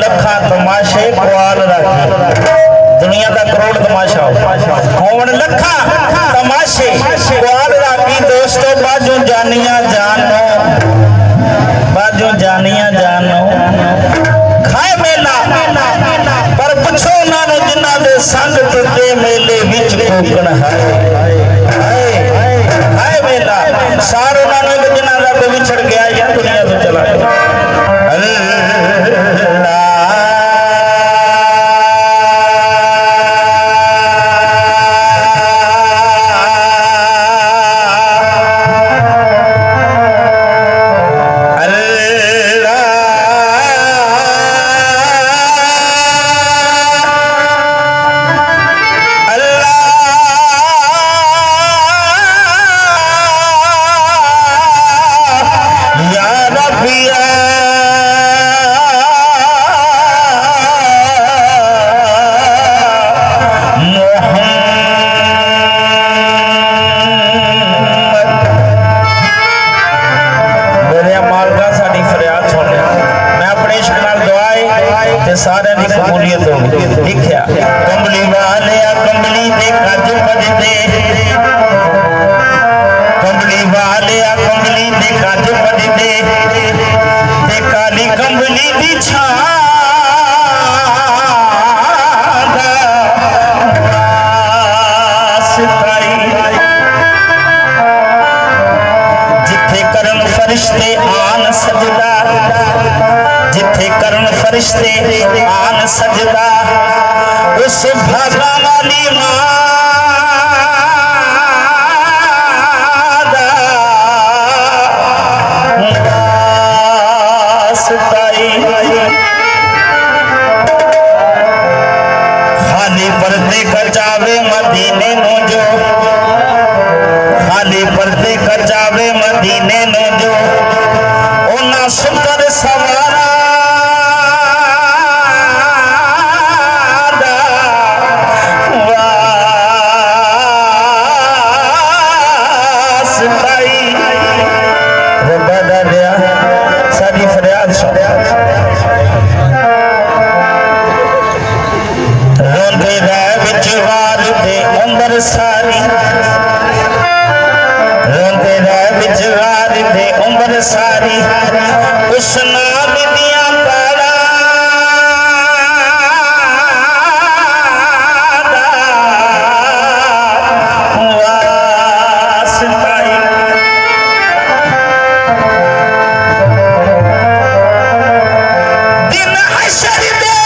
लखा तमाशे कुआल रखे दुनिया का करोड़ तमाशा होवन लखा तमाशे कुआल राखी दोस्तों बाजू जानिया जानो बाजू जानिया जानो खाए मेला पर पुछो उन्होंने जिन्हों के संग टुटे मेले विच कोकण है हाय मेला सार उन्होंने जिन्हों का कोई विछड़ गया या दुनिया तो चला गया सारे की कबूलियत हो लिखा कंबली वाले कंबली दे कज बजदे कंबली वाले कंबली दे कज बजदे ते काली कंबली दी छां जिथे करन फरिश्ते आन सजदा जिथे करन फरिश्ते आन सजदा उस भागा वाली मां दा वास्ताई खाली पर्दे कचावे मदीने नो जो खाली पर्दे कचावे मदीने नो जो ओना सुंदर सवारा सारी रोंदे रह बिचवार दे उम्र सारी उस नाम दिया पारा वास्ताई दिन हशर दे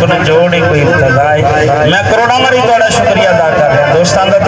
को जोड़ ही कोई इब्तदा है। मैं करोड़ों मरी थोड़ा शुक्रिया अदा कर रहा दोस्तों का